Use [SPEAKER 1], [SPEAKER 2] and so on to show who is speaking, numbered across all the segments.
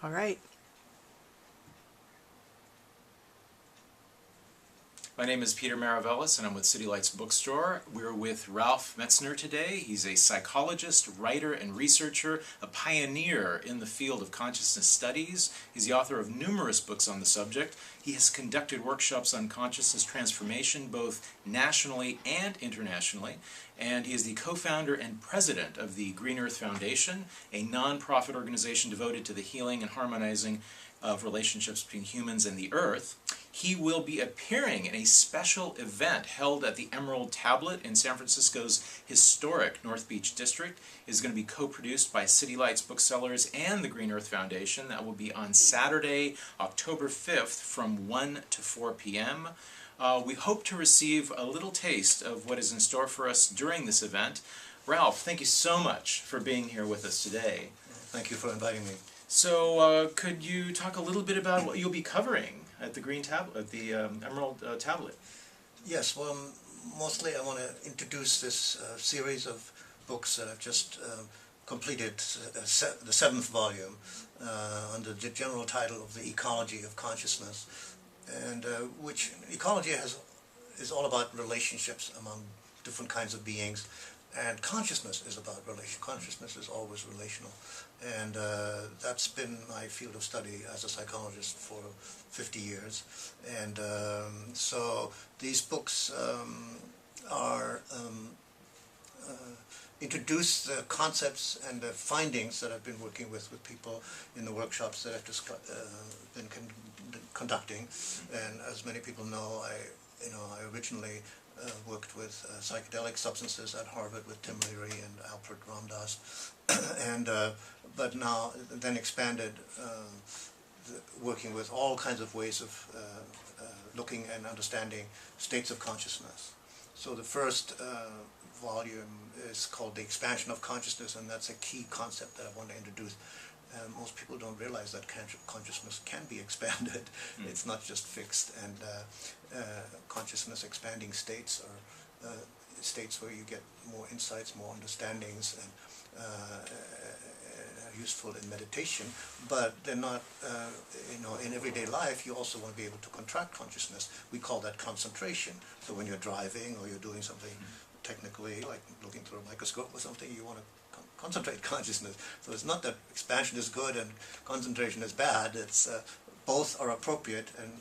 [SPEAKER 1] All right.
[SPEAKER 2] My name is Peter Maravellis, and I'm with Citylights Bookstore. We're with Ralph Metzner today. He's a psychologist, writer, and researcher, a pioneer in the field of consciousness studies. He's the author of numerous books on the subject. He has conducted workshops on consciousness transformation both nationally and internationally. And he is the co-founder and president of the Green Earth Foundation, a non-profit organization devoted to the healing and harmonizing of relationships between humans and the earth. He will be appearing in a special event held at the Emerald Tablet in San Francisco's historic North Beach district. It is going to be co-produced by Citylights Booksellers and the Green Earth Foundation. That will be on Saturday, October 5th from 1 to 4 p.m. We hope to receive a little taste of what is in store for us during this event. Ralph, thank you so much for being here with us today.
[SPEAKER 3] Thank you for inviting me.
[SPEAKER 2] So, could you talk a little bit about what you'll be covering at the Emerald Tablet?
[SPEAKER 3] Yes, well, mostly I want to introduce this series of books that I've just completed, the 7th volume, under the general title of The Ecology of Consciousness, and which ecology is all about relationships among different kinds of beings. And consciousness is about relation. Consciousness is always relational. And that's been my field of study as a psychologist for 50 years. And so these books introduce the concepts and the findings that I've been working with people in the workshops that I've just been conducting. And as many people know, I originally worked with psychedelic substances at Harvard with Tim Leary and Alfred Ramdas, and but now then expanded, working with all kinds of ways of looking and understanding states of consciousness. So the first volume is called The Expansion of Consciousness, and that's a key concept that I want to introduce. Most people don't realize that consciousness can be expanded. It's not just fixed, and consciousness expanding states are states where you get more insights, more understandings, and useful in meditation, but they're not, in everyday life you also want to be able to contract consciousness. We call that concentration. So when you're driving or you're doing something technically, like looking through a microscope or something, you want to concentrate consciousness. So it's not that expansion is good and concentration is bad. It's both are appropriate, and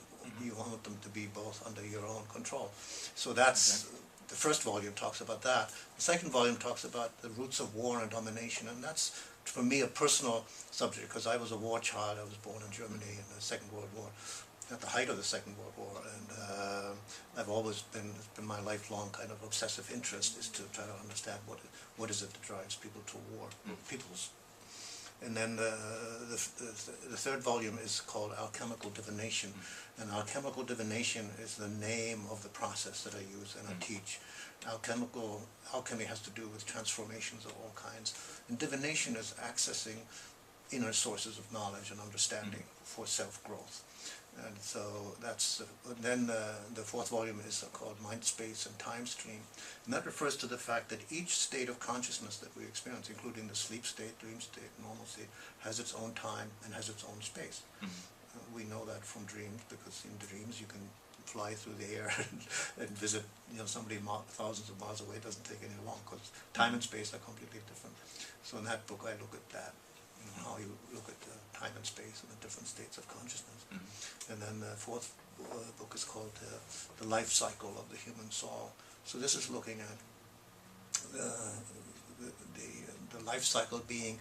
[SPEAKER 3] you want them to be both under your own control. So that's the first volume talks about that. The second volume talks about the roots of war and domination, and that's for me a personal subject because I was a war child. I was born in Germany in the Second World War, at the height of the Second World War, and I've always been, it's been my lifelong kind of obsessive interest is to try to understand what is it that drives people to war, peoples. And then the third volume is called Alchemical Divination, and alchemical divination is the name of the process that I use and I teach. Alchemy has to do with transformations of all kinds, and divination is accessing inner sources of knowledge and understanding for self-growth. And so that's, then the fourth volume is called Mind, Space, and Time Stream. And that refers to the fact that each state of consciousness that we experience, including the sleep state, dream state, normal state, has its own time and has its own space. We know that from dreams because in dreams you can fly through the air and visit somebody thousands of miles away. It doesn't take any long because time and space are completely different. So in that book I look at that. How you look at time and space and the different states of consciousness. And then the fourth book is called The Life Cycle of the Human Soul. So this is looking at the life cycle being,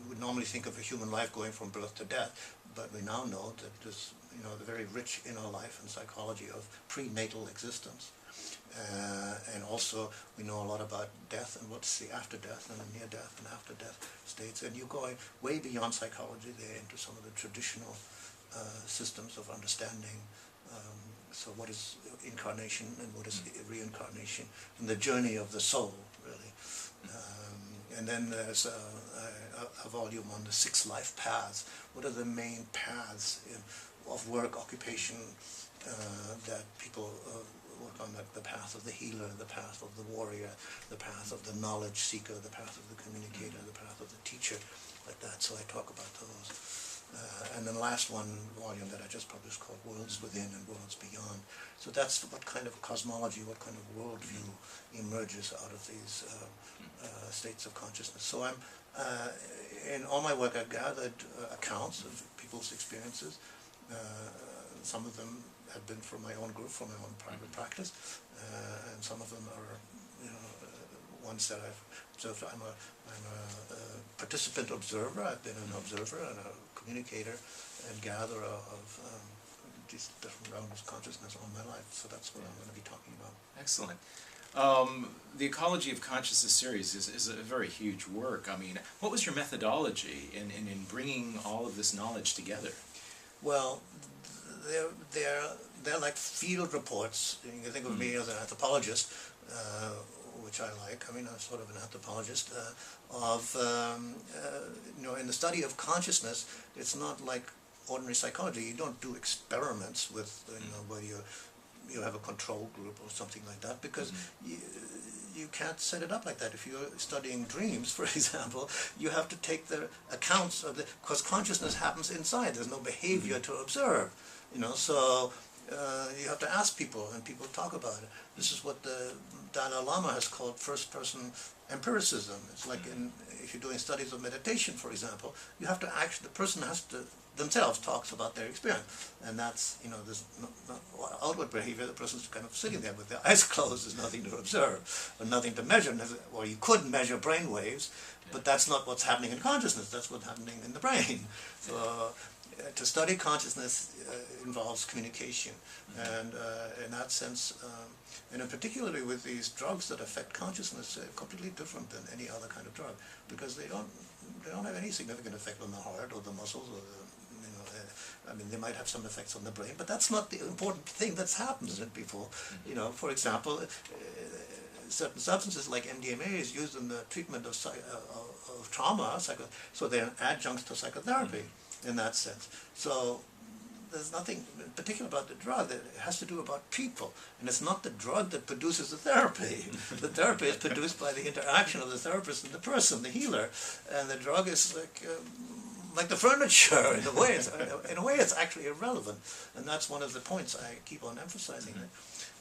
[SPEAKER 3] we normally think of a human life going from birth to death, but we now know that there's the very rich inner life and psychology of prenatal existence. And also we know a lot about death and what's the after death and the near death and after death states, and you're going way beyond psychology there into some of the traditional systems of understanding. So what is incarnation and what is reincarnation and the journey of the soul, really. And then there's a volume on the 6 life paths. What are the main paths of work, occupation that people work on, the path of the healer, the path of the warrior, the path of the knowledge seeker, the path of the communicator, the path of the teacher, like that. So I talk about those. and then the last volume that I just published called Worlds Within and Worlds Beyond. So that's what kind of cosmology, what kind of worldview emerges out of these states of consciousness. So in all my work I've gathered accounts of people's experiences. Some of them have been from my own group, from my own private practice, and some of them are, ones that I've observed. I'm a participant observer. I've been an observer and a communicator and gatherer of these different realms of consciousness all my life. So that's what I'm going to be talking about.
[SPEAKER 2] Excellent. The Ecology of Consciousness series is a very huge work. I mean, what was your methodology in bringing all of this knowledge together?
[SPEAKER 3] Well, they're like field reports. You can think of me as an anthropologist, which I like. I mean, I'm sort of an anthropologist in the study of consciousness. It's not like ordinary psychology. You don't do experiments with, where you have a control group or something like that, because you can't set it up like that. If you're studying dreams, for example, you have to take the accounts of because consciousness happens inside. There's no behavior to observe, so you have to ask people, and people talk about it. This is what the Dalai Lama has called first-person empiricism. It's like if you're doing studies of meditation, for example, you have to the person has to themselves talks about their experience, and that's, there's no outward behavior. The person's kind of sitting there with their eyes closed. There's nothing to observe or nothing to measure. Or you could measure brain waves, but that's not what's happening in consciousness. That's what's happening in the brain. So to study consciousness involves communication, and in that sense, and in particularly with these drugs that affect consciousness, they're completely different than any other kind of drug, because they don't have any significant effect on the heart or the muscles or the, I mean, they might have some effects on the brain, but that's not the important thing that's happened in it before. For example, certain substances like MDMA is used in the treatment of trauma, so they're adjuncts to psychotherapy in that sense. So there's nothing particular about the drug. That it has to do about people, and it's not the drug that produces the therapy. The therapy is produced by the interaction of the therapist and the person, the healer, and the drug is like the furniture. In a way, it's actually irrelevant, and that's one of the points I keep on emphasizing.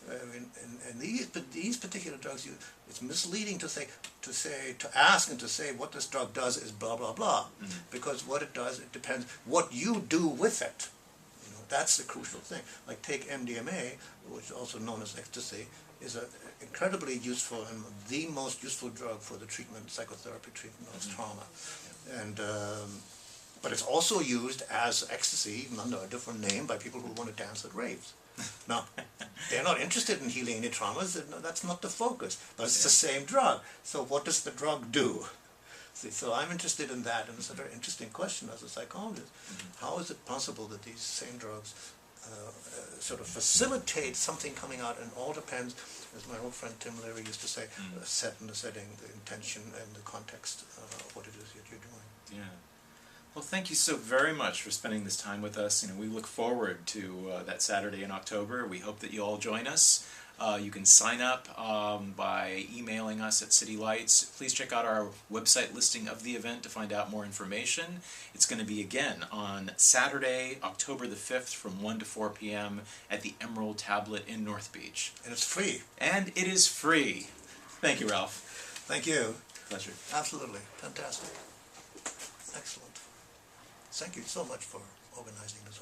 [SPEAKER 3] And these particular drugs, it's misleading to ask and to say what this drug does is blah blah blah, because what it does, it depends what you do with it. That's the crucial thing. Like take MDMA, which is also known as ecstasy, is an incredibly useful and the most useful drug for the psychotherapy treatment of trauma. And but it's also used as ecstasy, even under a different name, by people who want to dance at raves. Now, they're not interested in healing any traumas. That's not the focus. But it's the same drug. So what does the drug do? See, so I'm interested in that, and it's a very interesting question as a psychologist. How is it possible that these same drugs sort of facilitate something coming out, and all depends, as my old friend Tim Leary used to say, set in the setting, the intention, and the context of what it is that you're doing.
[SPEAKER 2] Yeah. Well, thank you so very much for spending this time with us. We look forward to that Saturday in October. We hope that you all join us. You can sign up by emailing us at Citylights. Please check out our website listing of the event to find out more information. It's going to be again on Saturday, October the 5th from 1 to 4 p.m. at the Emerald Tablet in North Beach.
[SPEAKER 3] And it's free.
[SPEAKER 2] And it is free. Thank you, Ralph.
[SPEAKER 3] Thank you.
[SPEAKER 2] Pleasure.
[SPEAKER 3] Absolutely. Fantastic. Excellent. Thank you so much for organizing this.